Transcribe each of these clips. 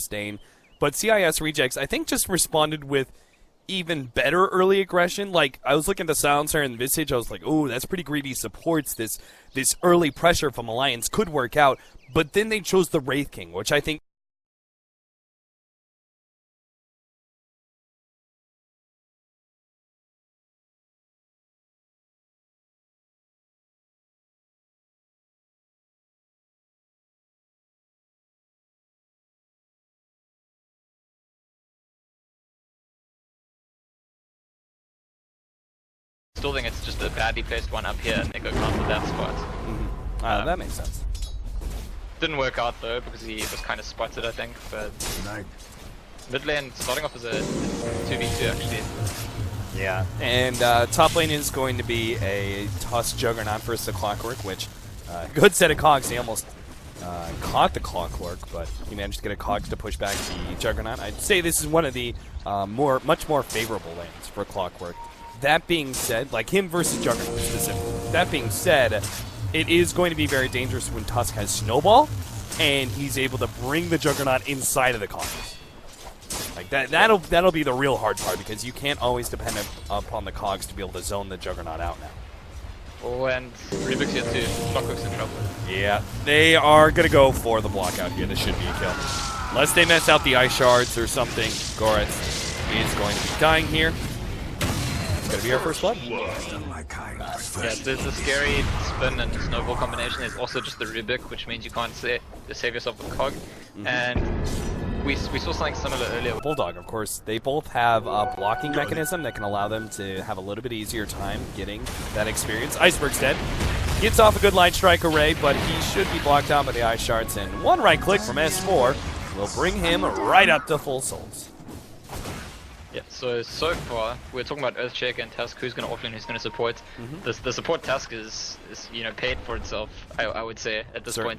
sustain. But CIS Rejects, I think, just responded with even better early aggression. Like, I was looking at the silencer and Visage, I was like, oh, that's pretty greedy supports. This early pressure from Alliance could work out. But then they chose the Wraith King, which I think still think it's just a badly placed one up here and they go counter that spot. that makes sense. Didn't work out though because he was kind of spotted, I think. But mid lane starting off as a 2v2 actually. Yeah, and top lane is going to be a Tusk Juggernaut versus the Clockwork, which good set of cogs. He almost caught the Clockwork, but he managed to get a cogs to push back the Juggernaut. I'd say this is one of the much more favorable lanes for Clockwork. That being said, like him versus Juggernaut specifically, that being said, it is going to be very dangerous when Tusk has Snowball, and he's able to bring the Juggernaut inside of the cogs. Like that'll be the real hard part, because you can't always depend upon the cogs to be able to zone the Juggernaut out now. Oh, and Rubik's here too. Clockwork's in trouble. Yeah, they are going to go for the block out here. This should be a kill. Unless they mess out the Ice Shards or something, Goretz is going to be dying here. Gonna be our first blood. Yeah, there's a scary spin and snowball combination. There's also just the Rubik, which means you can't save yourself with Cog. And we saw something similar earlier. Bulldog, of course, they both have a blocking mechanism that can allow them to have a little bit easier time getting that experience. Iceberg's dead. Gets off a good Light Strike array, but he should be blocked out by the Ice Shards. And one right click from S4 will bring him right up to full souls. Yeah, so far, we're talking about Earthshaker and Tusk, who's going to offlane, who's going to support. The support Tusk is paid for itself, I would say, at this point.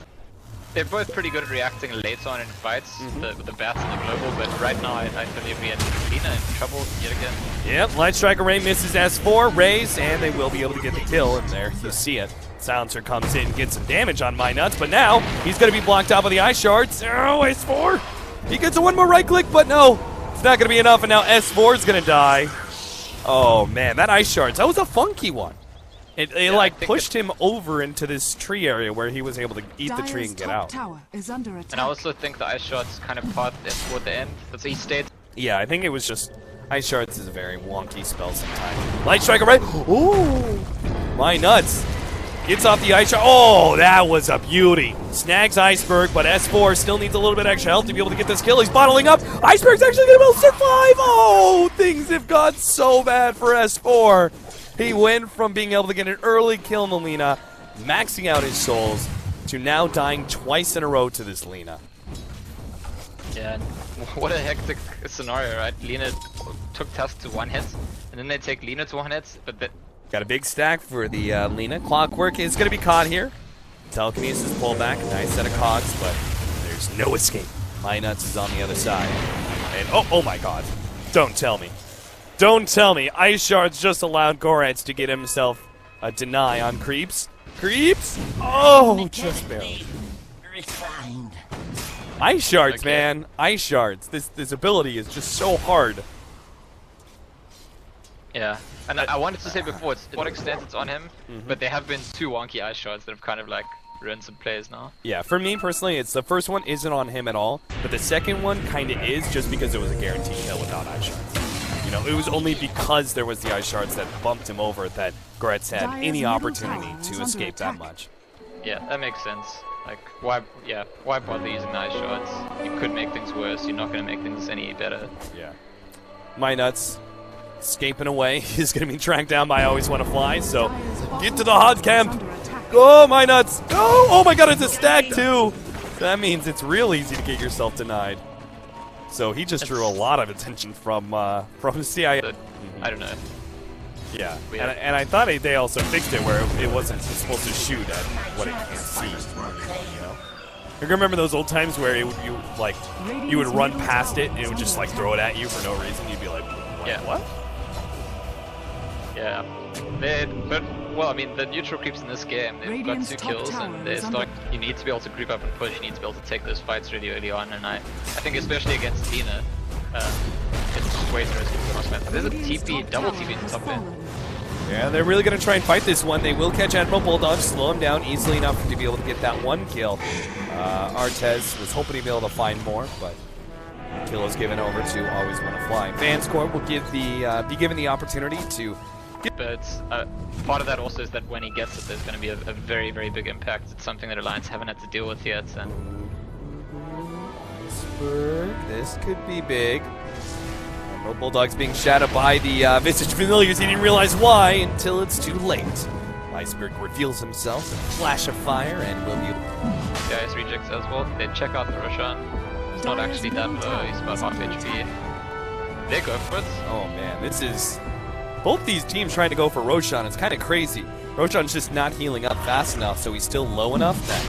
They're both pretty good at reacting late on in fights, with the bats and the global, but right now I believe we have Lina in trouble yet again. Yep, Light Strike array misses S4, Raze, and they will be able to get the kill, and there you see it. Silencer comes in and gets some damage on MyNuts, but now he's going to be blocked out by the Ice Shards. Oh, S4! He gets a one more right click, but no! It's not going to be enough, and now S4 is going to die. Oh, man, that Ice Shards, that was a funky one. It like pushed him over into this tree area where he was able to eat the tree and get out. And I also think the Ice Shards kind of caught S4 at the end. That's he stayed. Yeah, I think it was just Ice Shards is a very wonky spell sometimes. Light Strike right. Ooh, MyNuts. Gets off the Ice Shard. Oh, that was a beauty. Snags Iceberg, but S4 still needs a little bit extra help to be able to get this kill. He's bottling up. Iceberg's actually going to be able to survive. Oh, things have got so bad for S4. He went from being able to get an early kill on the Lina, maxing out his souls, to now dying twice in a row to this Lina. Yeah, what a hectic scenario, right? Lina took Tusk to one hit, and then they take Lina to one hit, but got a big stack for the Lina. Clockwork is going to be caught here. Telekinesis pullback, nice set of cogs, but there's no escape. MyNuts is on the other side. And oh my god. Don't tell me. Don't tell me. Ice Shards just allowed Goretz to get himself a deny on Creeps. Creeps? Oh, just barely. Ice Shards, man. Ice Shards. This ability is just so hard. Yeah, and I wanted to say before, to what extent it's on him, but there have been two wonky Ice Shards that have kind of like ruined some plays now. Yeah, for me personally, it's the first one isn't on him at all, but the second one kind of is, just because it was a guaranteed kill without Ice Shards. You know, it was only because there was the Ice Shards that bumped him over that Goretz had any opportunity to escape that much. Yeah, that makes sense. Like, why bother using the Ice Shards? You could make things worse, you're not going to make things any better. Yeah. MyNuts escaping away. He's going to be tracked down by I Always Want to Fly, so get to the hot camp. Go, MyNuts. Go. Oh my god, it's a stack too. That means it's real easy to get yourself denied. So he just drew a lot of attention from CIS. I don't know. Yeah, and I thought they also fixed it where it wasn't supposed to shoot at what it can't see. You know? You remember those old times where you would run past it and it would just like throw it at you for no reason? You'd be like, yeah, what? Yeah, but Well, I mean, the neutral creeps in this game, they've got 2 kills, and they're you need to be able to group up and push, you need to be able to take those fights really early on, and I think especially against Dina, it's just way too risky for Mossman. There's a TP, double TP in the top lane. Yeah, they're really going to try and fight this one. They will catch Admiral Bulldog, slow him down easily enough to be able to get that 1 kill. Artez was hoping to be able to find more, but kill is given over to Always Wanna Fly. Vanscourt will give be given the opportunity to... But part of that also is that when he gets it, there's going to be a very, very big impact. It's something that Alliance haven't had to deal with yet. And this could be big. Admiral Bulldog's being shadowed by the Visage Familiars. He didn't realize why until it's too late. Iceberg reveals himself in a flash of fire and will be... CIS rejects as well. They check out the Roshan. He's not actually that low. He's about half HP. They go for it. Oh man, this is... Both these teams trying to go for Roshan. It's kind of crazy. Roshan's just not healing up fast enough, so he's still low enough that...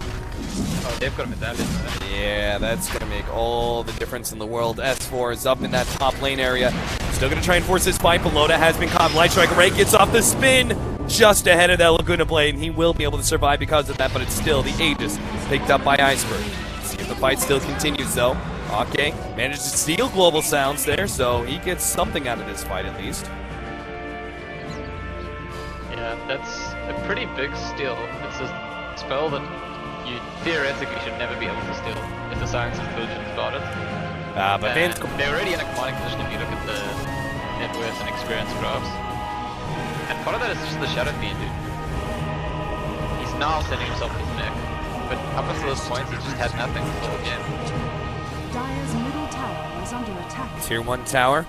Oh, they've got a medallion. Yeah, that's going to make all the difference in the world. S4 is up in that top lane area. Still going to try and force this fight. Pelota has been caught. Light Strike Ray gets off the spin just ahead of that Laguna Blade, and he will be able to survive because of that, but it's still the Aegis picked up by Iceberg. See if the fight still continues, though. Okay, manages to steal Global Sounds there, so he gets something out of this fight at least. Yeah, that's a pretty big steal. It's a spell that you theoretically should never be able to steal if the Science Explosion started. But they're already in a commanding position if you look at the net worth and experience graphs. And part of that is just the Shadow Fiend, dude. He's now setting himself his neck, but up until this point he just had nothing the whole game. Dire's middle tower is under attack. Tier 1 tower.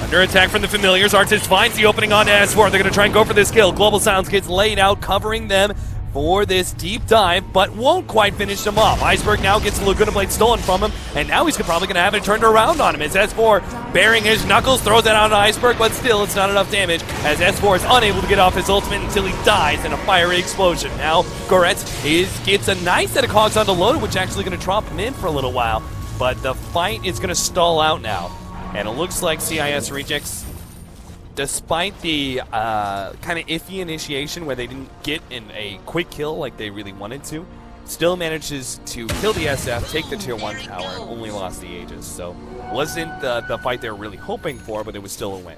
Under attack from the Familiars. Artist finds the opening on S4. They're going to try and go for this kill. Global Sounds gets laid out, covering them for this deep dive, but won't quite finish them off. Iceberg now gets the Laguna Blade stolen from him, and now he's probably going to have it turned around on him as S4, bearing his knuckles, throws it out on Iceberg, but still it's not enough damage as S4 is unable to get off his ultimate until he dies in a fiery explosion. Now, Goretz gets a nice set of cogs onto Loda, which is actually going to drop him in for a little while, but the fight is going to stall out now, and it looks like CIS rejects, despite the kind of iffy initiation where they didn't get in a quick kill like they really wanted to, still manages to kill the SF, take the tier 1 tower, and only lost the Aegis. So wasn't the fight they were really hoping for, but it was still a win.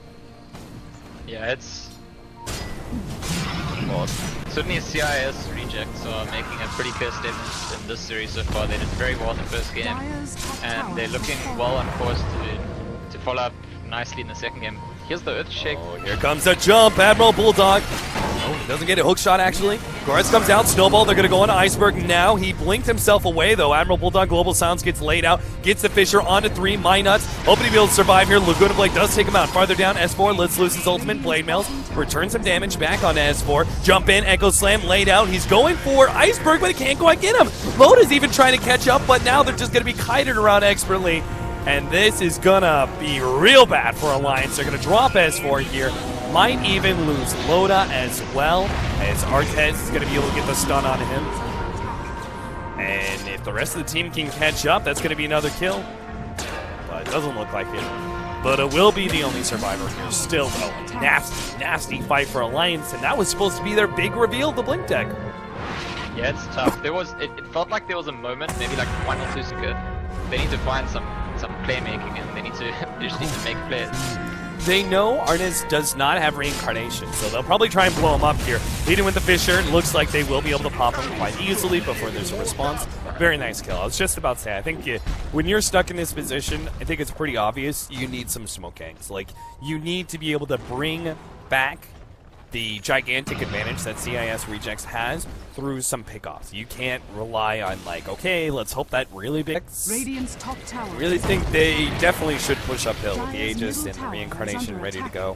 Yeah, it's... Well, certainly CIS rejects are making a pretty clear statement in this series so far. They did very well in the first game, and they're looking well on course to follow up nicely in the second game. Here's the Earth Shake. Oh, here comes a jump. Admiral Bulldog. Oh, he doesn't get a hook shot, actually. Goretz comes out. Snowball. They're going to go on to Iceberg now. He blinked himself away, though. Admiral Bulldog, Global Sounds gets laid out. Gets the Fisher onto 3. My Nuts. Hoping to be able to survive here. Laguna Blade does take him out. Farther down, S4 lets loose his ultimate. Blade Mails. Returns some damage back onto S4. Jump in. Echo Slam. Laid out. He's going for Iceberg, but he can't quite get him. Loda's even trying to catch up, but now they're just going to be kited around expertly. And this is gonna be real bad for Alliance. They're gonna drop S4 here. Might even lose Loda as well, as Artez is gonna be able to get the stun on him. And if the rest of the team can catch up, that's gonna be another kill. But it doesn't look like it. But it will be the only survivor here. Still, though, a nasty, nasty fight for Alliance, and that was supposed to be their big reveal of the Blink deck. Yeah, it's tough. It felt like there was a moment, maybe like 1 or 2 seconds. They need to find some playmaking, and they just need to make plays. They know Artez does not have reincarnation, so they'll probably try and blow him up here. Leading with the Fisher, looks like they will be able to pop him quite easily before there's a response. Very nice kill. I was just about to say, I think when you're stuck in this position, I think it's pretty obvious you need some smoke gangs. Like, you need to be able to bring back the gigantic advantage that CIS Rejects has through some pickoffs. You can't rely on, like, okay, let's hope that really big. Radiant's top tower. I really think they definitely should push uphill with the Aegis and the reincarnation ready to go.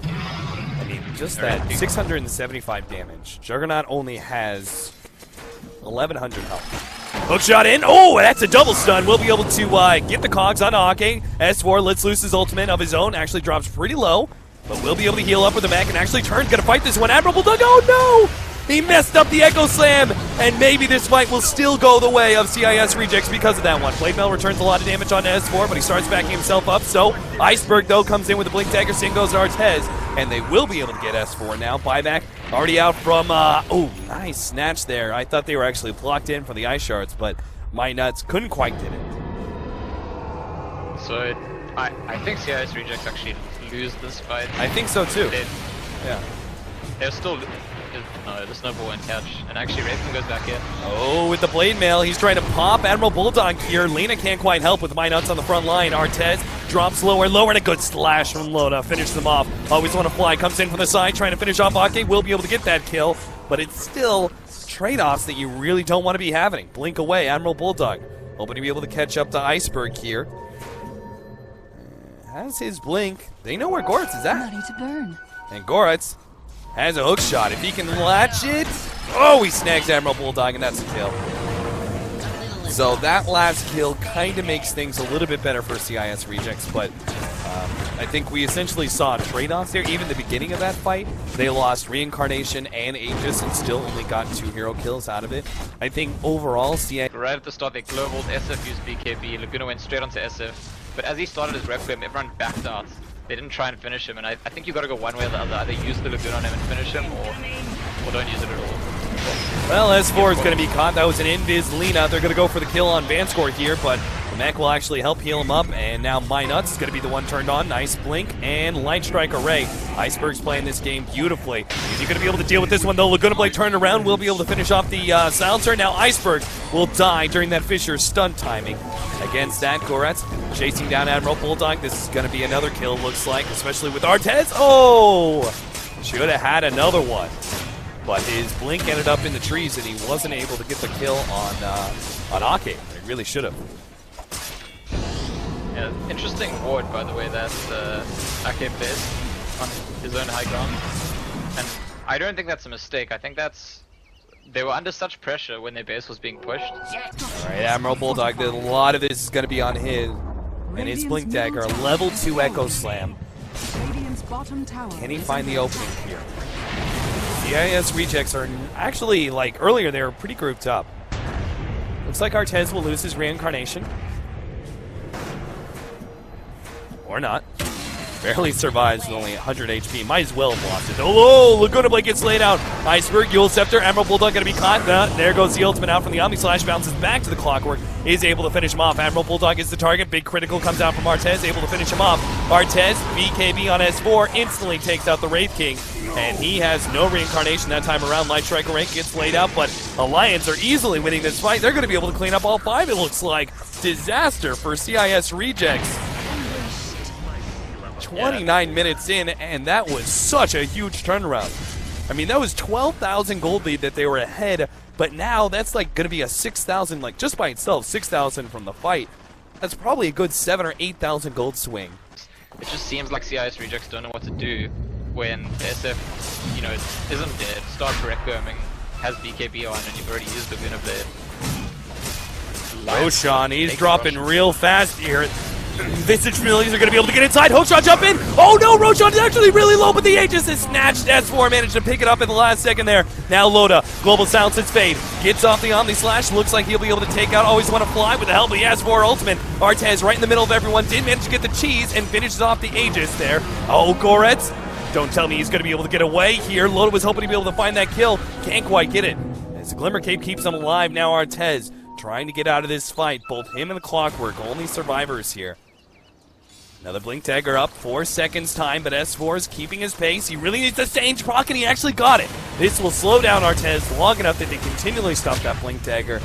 I mean, just that 675 damage. Juggernaut only has 1100 health. Hookshot in. Oh, that's a double stun. We'll be able to get the cogs on Ake. S4 lets loose his ultimate of his own. Actually drops pretty low. But we'll be able to heal up with the mech and actually turn. Gonna fight this one. Admiral Bulldog. Oh, no! He messed up the Echo Slam, and maybe this fight will still go the way of CIS Rejects because of that one. Blade Mail returns a lot of damage onto S4, but he starts backing himself up, so Iceberg, though, comes in with the Blink Dagger, Sing goes to Artez, and they will be able to get S4 now. Buyback already out from, oh, nice snatch there. I thought they were actually blocked in for the Ice Shards, but my nuts couldn't quite get it. So I think CIS Rejects actually lose this fight. I think so too. Yeah. They're still the snowball and catch, and actually Raven goes back in. Oh, with the Blade Mail, he's trying to pop Admiral Bulldog here. Lena can't quite help with my nuts on the front line. Artez drops lower, and a good slash from Loda. Finishes them off. Always want to fly, comes in from the side, trying to finish off Ake. Will be able to get that kill, but it's still trade-offs that you really don't want to be having. Blink away, Admiral Bulldog. Hoping to be able to catch up to Iceberg here. Has his blink. They know where Goretz is at. Ready to burn. And Goretz has a hook shot. If he can latch it, oh, he snags Admiral Bulldog, and that's a kill. So that last kill kind of makes things a little bit better for CIS Rejects, but I think we essentially saw trade-offs there. Even the beginning of that fight, they lost Reincarnation and Aegis and still only got 2 hero kills out of it. I think overall, CIS... Right at the start, they globaled, SF used BKB, Laguna went straight onto SF, but as he started his Requiem, everyone backed out. They didn't try and finish him, and I think you got to go one way or the other. Either use the Laguna on him and finish him, or don't use it at all. Well, S4 is going to be caught. That was an invis Lena. They're going to go for the kill on Vanscore here, but the mech will actually help heal him up, and now My Nuts is going to be the one turned on. Nice blink and Light Strike Array. Iceberg's playing this game beautifully. Is he going to be able to deal with this one, though? Laguna Blade turned around, will be able to finish off the silencer. Now Iceberg will die during that Fisher stun timing. Against that, Goretz chasing down Admiral Bulldog. This is going to be another kill, looks like, especially with Artez. Oh! Should have had another one. But his blink ended up in the trees, and he wasn't able to get the kill on Ake. He really should have. Yeah, interesting ward, by the way, that Ake plays on his own high ground. And I don't think that's a mistake. I think that's... They were under such pressure when their base was being pushed. Alright, Admiral Bulldog, a lot of this is going to be on his. And his Blink Dagger, a level 2 Echo Slam. Can he find the opening here? CIS Rejects are actually, like earlier, they were pretty grouped up. Looks like Artez will lose his Reincarnation. Or not. Barely survives with only 100 HP. Might as well have lost it. Oh, Laguna Blade gets laid out. Iceberg, Yule Scepter, Admiral Bulldog going to be caught. There goes the ultimate out from the Omni Slash. Bounces back to the Clockwork. Is able to finish him off. Admiral Bulldog is the target. Big critical comes out from Artez. Able to finish him off. Artez, BKB on S4. Instantly takes out the Wraith King. And he has no Reincarnation that time around. Light Striker rank gets laid out. But Alliance are easily winning this fight. They're going to be able to clean up all 5, it looks like. Disaster for CIS Rejects. 29 minutes in, and that was such a huge turnaround. I mean, that was 12,000 gold lead that they were ahead, but now that's like going to be a 6,000, like just by itself, 6,000 from the fight. That's probably a good 7,000 or 8,000 gold swing. It just seems like CIS Rejects don't know what to do when SF, you know, isn't dead, starts Requieming, has BKB on, and you've already used the Laguna Blade. Roshan, he's dropping real fast here. Visage Familiars are going to be able to get inside. Hookshot jump in. Oh no, Roshan is actually really low, but the Aegis is snatched. S4 managed to pick it up in the last second there. Now Loda, Global Silences Fade. Gets off the Omni Slash. Looks like he'll be able to take out Always Want to Fly with the help of the S4 Ultimate. Artez right in the middle of everyone. Did manage to get the cheese and finishes off the Aegis there. Oh, Goretz. Don't tell me he's going to be able to get away here. Loda was hoping to be able to find that kill. Can't quite get it. As the Glimmer Cape keeps him alive, now Artez trying to get out of this fight. Both him and the Clockwork, only survivors here. Another Blink Dagger up, 4 seconds time, but S4 is keeping his pace. He really needs to Sage proc, and he actually got it. This will slow down Artez long enough that they continually stop that Blink Dagger.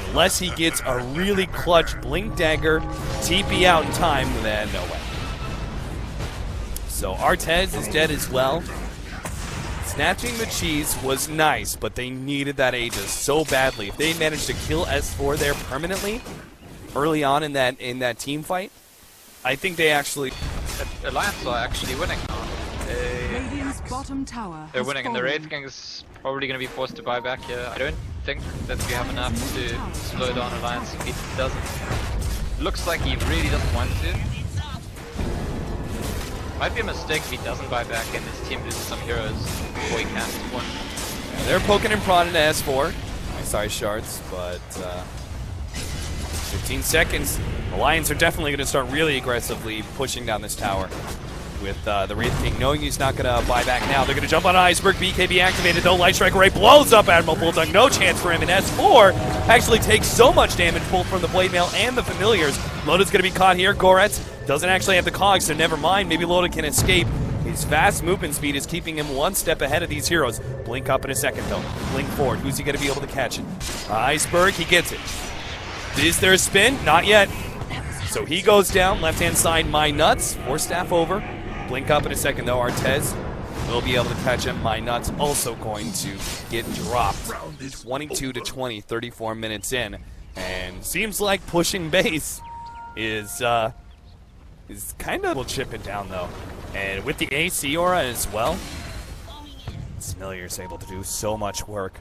Unless he gets a really clutch Blink Dagger TP out in time, then no way. So Artez is dead as well. Snatching the cheese was nice, but they needed that Aegis so badly. If they managed to kill S4 there permanently early on in that team fight, I think they actually... Alliance are actually winning now. They're winning, and the Wraith King is probably going to be forced to buy back here. I don't think that we have enough to slow down Alliance if he doesn't. Looks like he really doesn't want to. Might be a mistake if he doesn't buy back and his team loses some heroes before he can spawn. They're poking and prodding to S4. Nice ice shards, but 15 seconds. The Lions are definitely going to start really aggressively pushing down this tower. With the Wraith King knowing he's not going to buy back now. They're going to jump on Iceberg. BKB activated though. Light Strike Array blows up Admiral Bulldog. No chance for him. And S4 actually takes so much damage both from the Blade Mail and the Familiars. Loda's going to be caught here. Goretz doesn't actually have the cogs, so never mind. Maybe Loda can escape. His fast movement speed is keeping him one step ahead of these heroes. Blink up in a second though. Blink forward. Who's he going to be able to catch it? Iceberg, he gets it. Is there a spin? Not yet. So he goes down. Left-hand side, My Nuts. Force Staff over. Blink up in a second though. Artez will be able to catch him. My Nuts also going to get dropped. 22-20, 34 minutes in. And seems like pushing base is kind of... We'll chip it down though. And with the AC aura as well, Familiar's able to do so much work.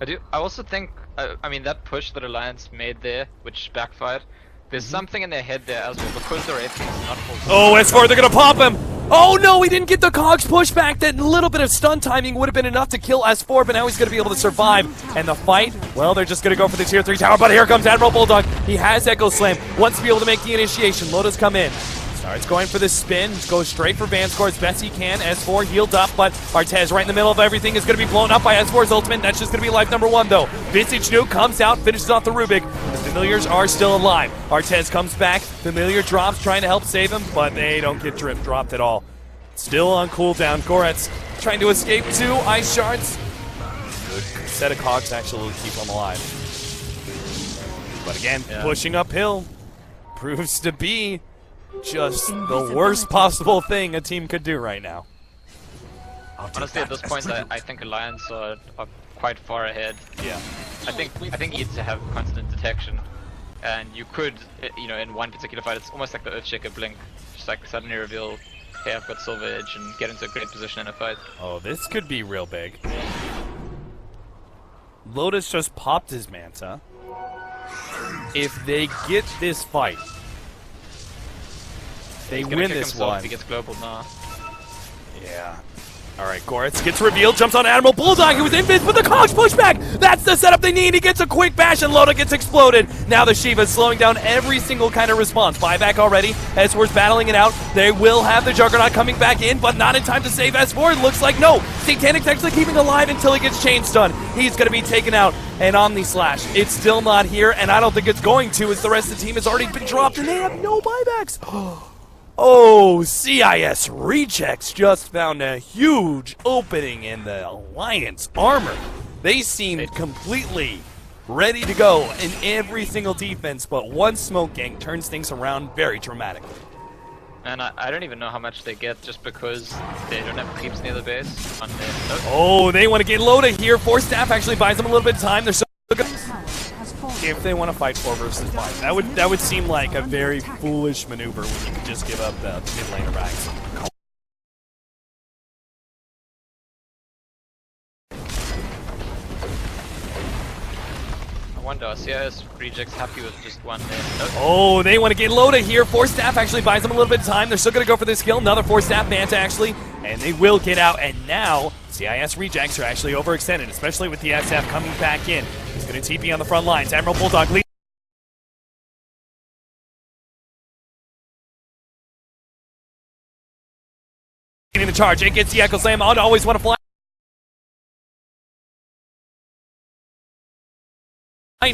I also think, I mean, that push that Alliance made there, which backfired, there's something in their head there as well, because the Wraith King is not full. Oh, S4, they're gonna pop him! Oh no, he didn't get the cogs push back. That little bit of stun timing would have been enough to kill S4, but now he's gonna be able to survive. And the fight, well, they're just gonna go for the tier 3 tower, but here comes Admiral Bulldog. He has Echo Slam, wants to be able to make the initiation. Loda's come in. Starts going for the spin, goes straight for Vanscore as best he can. S4 healed up, but Artez right in the middle of everything is going to be blown up by S4's ultimate. That's just going to be life number 1 though. Vintage Nuke comes out, finishes off the Rubik. The Familiars are still alive. Artez comes back, Familiar drops, trying to help save him, but they don't get drift dropped at all. Still on cooldown. Goretz trying to escape 2 ice shards. Good set of cogs actually will keep him alive. But again, pushing uphill proves to be just the worst possible thing a team could do right now. Honestly, at this point, I think Alliance are quite far ahead. Yeah. I think you need to have constant detection, and you could, you know, in one particular fight, it's almost like the Earthshaker blink, just like suddenly reveal, hey, I've got Silver Edge, and get into a great position in a fight. Oh, this could be real big. Lotus just popped his Manta. If they get this fight, they win this one. He gets global now. Yeah. Alright, Goretz gets revealed, jumps on Admiral Bulldog, who was invis, but the cogs push back! That's the setup they need! He gets a quick bash and Loda gets exploded! Now the Shiva's slowing down every single kind of response. Buyback already, S4's battling it out. They will have the Juggernaut coming back in, but not in time to save S4. It looks like no! Satanic's actually keeping alive until he gets chain stun. He's gonna be taken out. And Omni Slash, it's still not here, and I don't think it's going to, as the rest of the team has already been dropped and they have no buybacks! Oh, CIS Rejects just found a huge opening in the Alliance armor. They seemed completely ready to go in every single defense, but one smoke gang turns things around very dramatically. And I don't even know how much they get just because they don't have creeps near the base. Oh, they want to get Loda here. Force Staff actually buys them a little bit of time. They're so good. If they want to fight 4 versus 5, that would seem like a very foolish maneuver when you could just give up the mid lane of Rags. I wonder, are CIS Rejects happy with just one there? Oh, they want to get Loda here. Force Staff actually buys them a little bit of time. They're still going to go for this kill. Another Force Staff Manta actually, and they will get out. And now CIS Rejects are actually overextended, especially with the SF coming back in. He's going to TP on the front lines. Admiral Bulldog leads the charge. It gets the Echo Slam. I'd always want to fly.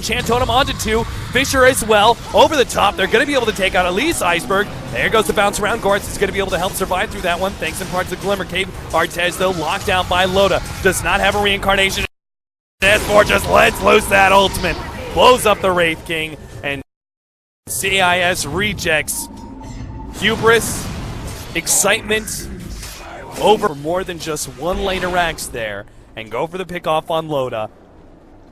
Chant Totem onto 2. Fisher as well. Over the top. They're going to be able to take out at least Iceberg. There goes the bounce around. Goretz is going to be able to help survive through that one, thanks in part to Glimmer Cave. Artez, though, locked down by Loda. Does not have a reincarnation. S4 just lets loose that ultimate. Blows up the Wraith King. And CIS Rejects. Hubris. Excitement. Over more than just one lane of Rax there. And go for the pickoff on Loda.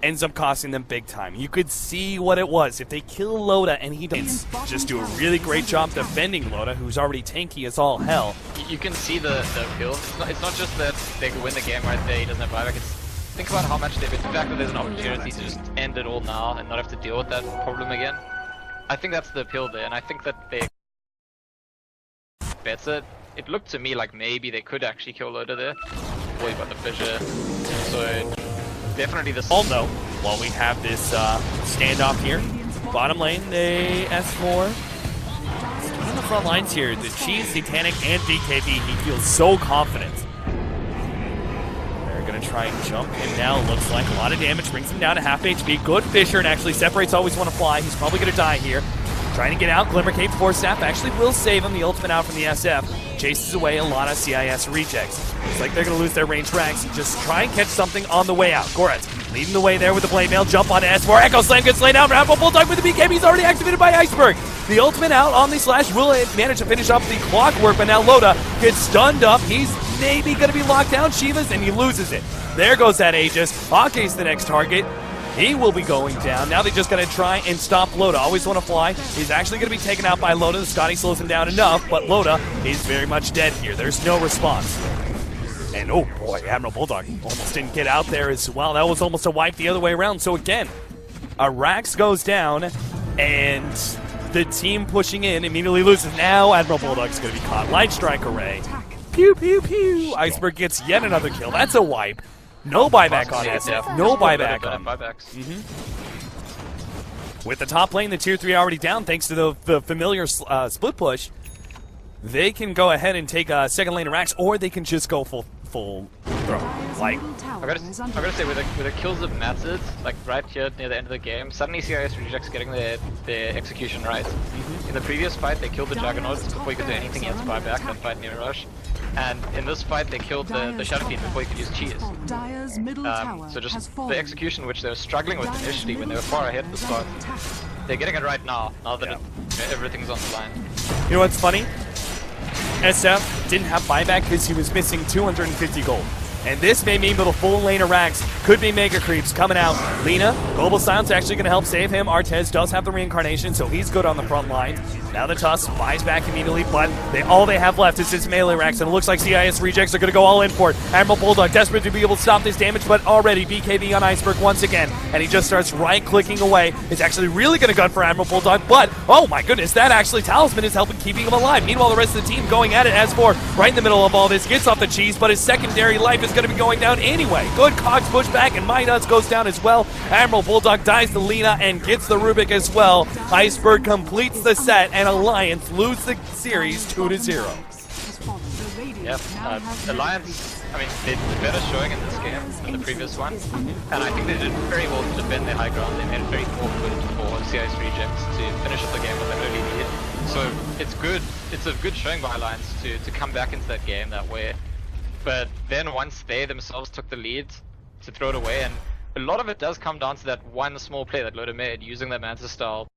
Ends up costing them big time. You could see what it was. If they kill Loda and he doesn't just do a really great job defending Loda, who's already tanky as all hell. You can see the appeal. It's not just that they could win the game right there, he doesn't have buyback. Think about how much they've been. The fact that there's an opportunity to just end it all now and not have to deal with that problem again. I think that's the appeal there, and I think that they better. It looked to me like maybe they could actually kill Loda there. before he got the fissure. So definitely this. Although, while we have this standoff here, bottom lane, the S4. On the front lines here, the Cheese, Satanic, and BKB, he feels so confident. They're going to try and jump him now. Looks like a lot of damage, brings him down to half HP. Good Fisher, and actually separates always want to fly. He's probably going to die here. Trying to get out, Glimmer Cape, Force Staff actually will save him. The ultimate out from the SF. Chases away a lot of CIS rejects. Looks like they're going to lose their range rags. Just try and catch something on the way out. Goretz leading the way there with the Blade Mail. Jump on S4. Echo Slam gets laid out. Rambo Bulldog with the BKB. He's already activated by Iceberg. The ultimate out on the Slash will manage to finish up the clockwork, but now Loda gets stunned up. He's maybe going to be locked down. Shivas, and he loses it. There goes that Aegis. Ake's the next target. He will be going down. Now they just got to try and stop Loda. Always want to fly. He's actually going to be taken out by Loda. Scotty slows him down enough, but Loda is very much dead here. There's no response. And oh boy, Admiral Bulldog almost didn't get out there as well. That was almost a wipe the other way around. So again, Arax goes down, and the team pushing in immediately loses. Now Admiral Bulldog's going to be caught. Light Strike Array. Pew, pew, pew. Iceberg gets yet another kill. That's a wipe. No buyback on SF. No buyback on. With the top lane, the tier 3 already down thanks to the familiar split push. They can go ahead and take a second lane of Rax, or they can just go full throw. Like, I gotta say, with the kills that mattered, like right here near the end of the game, suddenly CIS rejects getting their execution right. In the previous fight, they killed the Juggernaut before you could do anything else buyback, that fight near Rush. And in this fight, they killed the Shadow Fiend before you could use Cheese. So just the execution, which they were struggling with initially when they were far ahead at the start, they're getting it right now that everything's on the line. You know what's funny? SF didn't have buyback because he was missing 250 gold. And this may mean that a full lane of Rags could be Mega Creeps coming out. Lina, Global Silence actually going to help save him. Artez does have the reincarnation, so he's good on the front line. Now the Tusk buys back immediately, but all they have left is this melee Rags, and it looks like CIS rejects are going to go all in for it. Admiral Bulldog desperate to be able to stop this damage, but already BKB on Iceberg once again, and he just starts right-clicking away. It's actually really going to gun for Admiral Bulldog, but oh my goodness, that actually Talisman is helping keeping him alive. Meanwhile, the rest of the team going at it as for right in the middle of all this, gets off the cheese, but his secondary life is going to be going down anyway. Good Cogs push back, and Midas goes down as well. Admiral Bulldog dies to Lina and gets the Rubik as well. Iceberg completes the set, and Alliance lose the series 2-0. Yep, Alliance, I mean, they did better showing in this game than the previous one, and I think they did very well to defend their high ground. They made it very awkward for CIS rejects to finish up the game with an early lead. So it's good. It's a good showing by Alliance to come back into that game that way. But then once they themselves took the lead, to throw it away, and a lot of it does come down to that one small play that Loda made using that Manta style